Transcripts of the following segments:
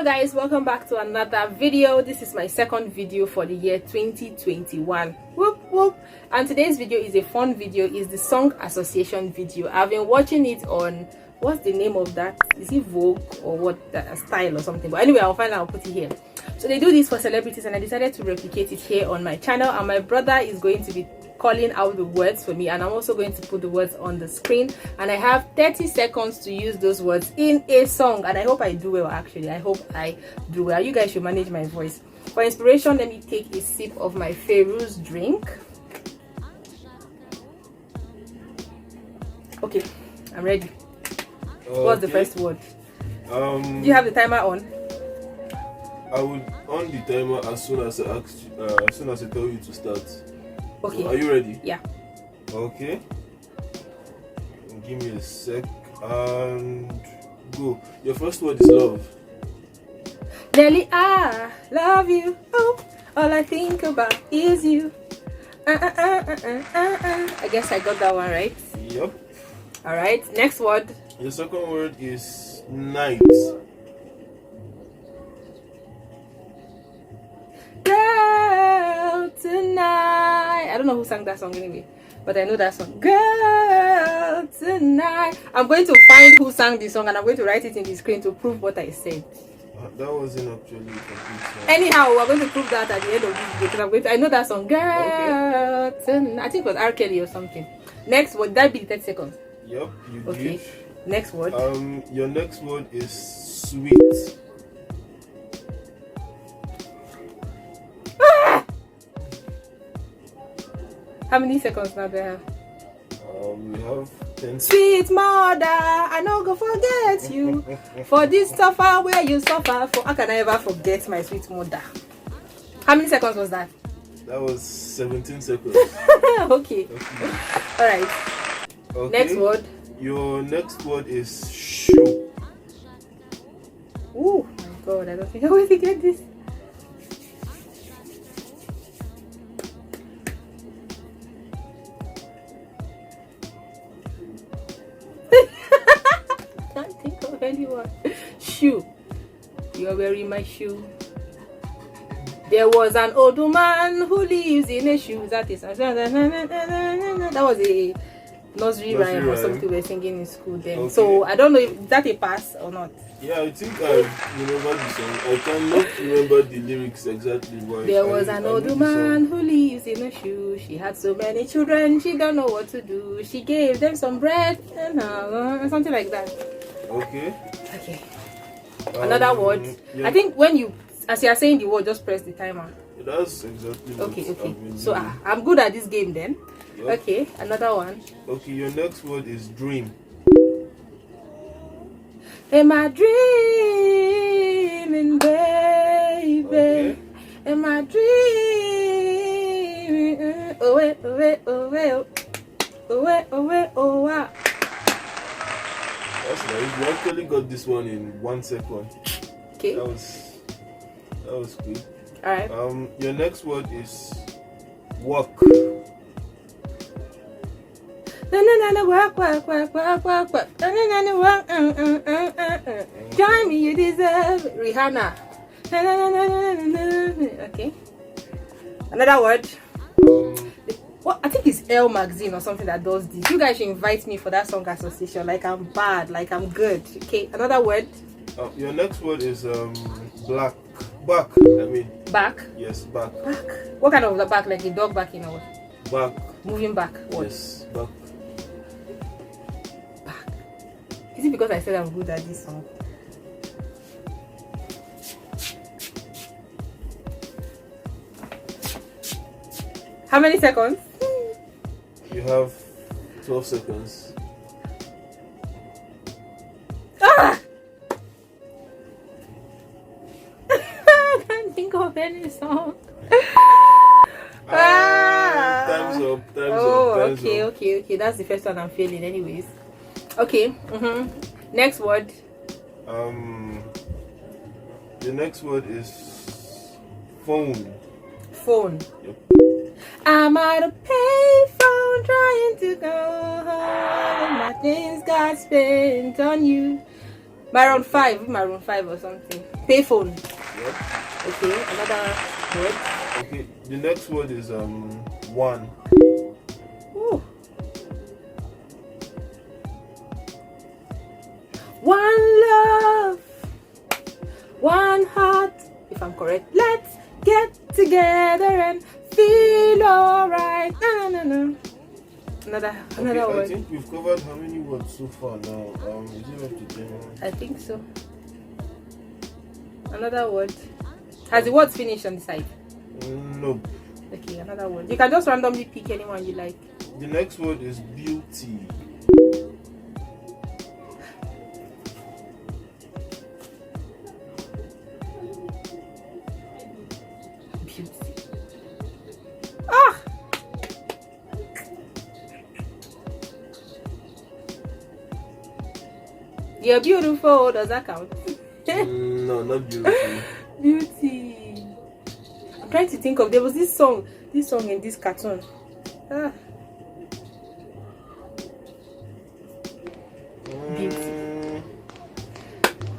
Hello guys, welcome back to another video. This is my second video for the year 2021. Whoop whoop. And today's video is a fun video. It's the song association video. I've been watching it on, what's the name of that? Is it Vogue or what, that style or something? But anyway, I'll find out. I'll put it here. So they do this for celebrities and I decided to replicate it here on my channel, and my brother is going to be calling out the words for me, and I'm also going to put the words on the screen, and I have 30 seconds to use those words in a song, and I hope I do well. Actually, I hope I do well. You guys should manage my voice. For inspiration, let me take a sip of my Feroz drink. Okay, I'm ready. What's the first word? Do you have the timer on? I will on the timer as soon as I ask you, as soon as I tell you to start. Okay. So are you ready? Yeah. Okay. Give me a sec and go. Your first word is love. Nelly, I love you. Oh, all I think about is you. I guess I got that one right. Yep. All right. Next word. Your second word is night. Girl tonight. I don't know who sang that song anyway, but I know that song. Girl tonight. I'm going to find who sang the song and I'm going to write it in the screen to prove what I said. That wasn't actually a complete song. Anyhow, we're going to prove that at the end of this video because I'm going to, I know that song. Girl tonight. I think it was R. Kelly or something. Next word. That be the 30 seconds. Yep, you Okay. did. Next word. Your next word is sweet. How many seconds now do I have? We have 10 seconds. Sweet mother, I no go forget you. For this suffer where you suffer for. How can I ever forget my sweet mother? How many seconds was that? That was 17 seconds. Okay. Alright. Okay. Next word. Your next word is shoe. Oh my god, I don't think I'm going to get this. Can't think of anyone. Shoe. You're wearing my shoe. There was an old man who lives in a shoe. That is that was a nursery rhyme or something we were singing in school then. Okay. So I don't know if that a pass or not. Yeah, I think I remember the song. I cannot remember the lyrics exactly. But There was an old man who lives in a shoe. She had so many children, she don't know what to do. She gave them some bread and something like that. Okay. Okay. Another word. Yeah. I think when you, as you are saying the word, just press the timer. That's exactly what Okay. I've been So doing. I'm good at this game then. Yep. Okay. Another one. Okay, your next word is dream. Am I dreaming, baby? Okay. Am I dreaming? Oh wait, oh wait, oh wait, oh wait, oh wait, oh wow. That's nice. You actually got this one in 1 second. Okay. That was good. All right. Your next word is walk. No, work. No, work. Join me, you deserve it. Rihanna. Okay. Another word. What I think it's Elle magazine or something that does this. You guys should invite me for that song association. Like I'm bad, like I'm good. Okay. Another word. Your next word is black. Back. I mean. Back. Yes, back. Back. What kind of the back? Like a dog back, you know? Back. Moving back. What? Yes, back. Back. Is it because I said I'm good at this song? How many seconds? You have 12 seconds. Ah! I can't think of any song. Time's up. Okay. That's the first one I'm failing, anyways. Okay. Next word. The next word is phone. Phone. Yep. I'm at a payphone trying to go home, and my things got spent on you. Maroon 5 or something. Payphone. Yep. Okay, another word. Okay, the next word is one. Ooh. One love, one heart. If I'm correct, let's get together and feel alright. No. Another word. I think we've covered how many words so far now? Is it up to 10? I think so. Another word. Has the words finished on the side? No. Okay, another word. You can just randomly pick anyone you like. The next word is beauty. Beauty. Ah! You're beautiful. Does that count? No, not beautiful. Beauty. I'm trying to think of. There was this song in this cartoon. Ah.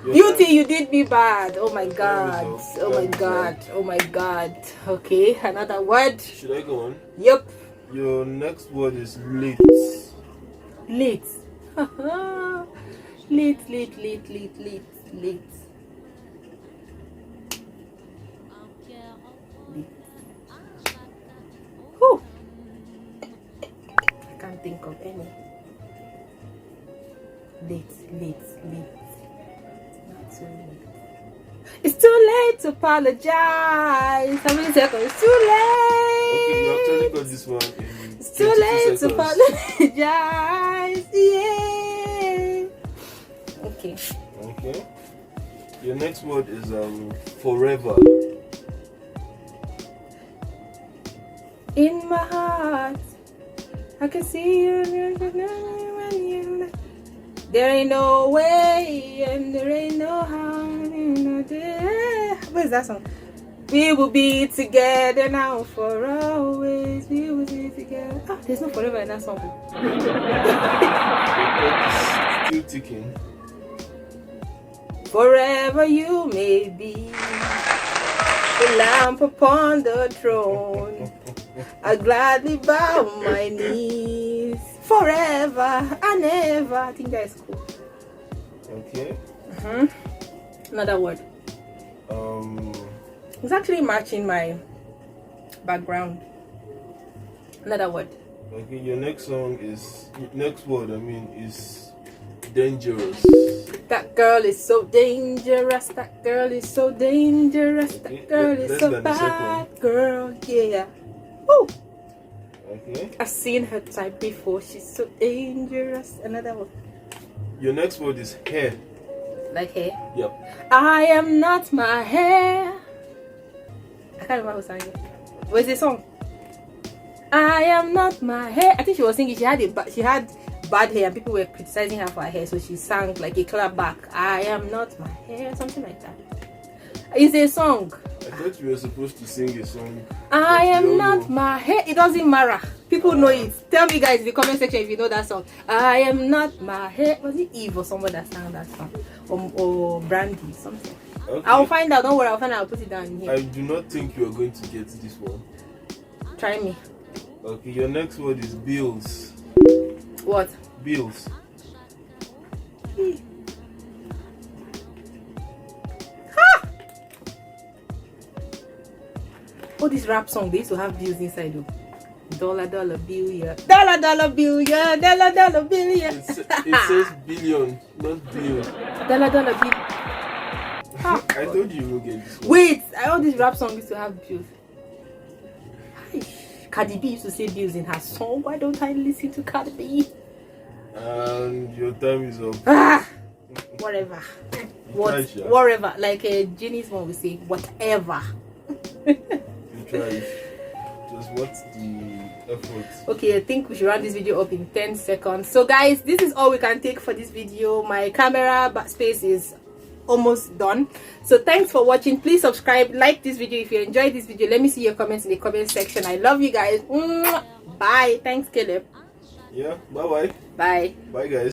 Beauty, you did me bad. Oh my god. Oh my god. Oh my god. Okay, another word. Should I go on? Yep. Your next word is late. Late. Late. Whew. I can't think of any. Late. Not so late. It's too late to apologize. How many seconds? It's too late. Okay, you actually got this one in It's too late to apologize. Yeah. Okay. Your next word is forever. In my heart, I can see you when you. There ain't no way and there ain't no how. What is that song? We will be together now for always. We will be together. Ah, there's no forever in that song. Still ticking. Forever you may be the lamp upon the throne. I gladly bow my knees forever and ever. I think that is cool. Okay. Another word. It's actually matching my background. Another word. Okay, your next word is dangerous. That girl is so dangerous. That girl is so dangerous. That girl is so bad. Girl, yeah. Woo. Okay. I've seen her type before. She's so dangerous. Another one. Your next word is hair. Like hair? Yep. I am not my hair. I can't remember who sang it. Where's the song? I am not my hair. I think she was singing. She had bad hair and people were criticizing her for her hair, so she sang like a clap back. I am not my hair, something like that. It's a song. I thought you were supposed to sing a song. I am not my hair. It doesn't matter. People know it. Tell me guys in the comment section if you know that song. I am not my hair. Was it Eve or someone that sang that song? Or Brandy, something. Okay. I'll find out. Don't worry, I'll find out. I'll put it down in here. I do not think you are going to get this one. Try me. Okay, your next word is bills. What? Bills. Oh, this rap song, they used to have bills inside though. Dollar bill, yeah. Dollar bill, yeah. Dollar bill, yeah. It says billion, not bill. Dollar bill. I told you will get this one. Wait, all these rap songs used to have bills. Cardi B used to say bills in her song. Why don't I listen to Cardi B? And your time is up. Whatever. Whatever. Whatever. Like Jenny's mom would say, whatever. You tried. Just what's the effort? Okay, I think we should round this video up in 10 seconds. So guys, this is all we can take for this video. My camera space is almost done. So thanks for watching. Please subscribe, like this video if you enjoyed this video. Let me see your comments in the comment section. I love you guys. Bye. Thanks, Caleb. Yeah, bye Bye. Bye guys.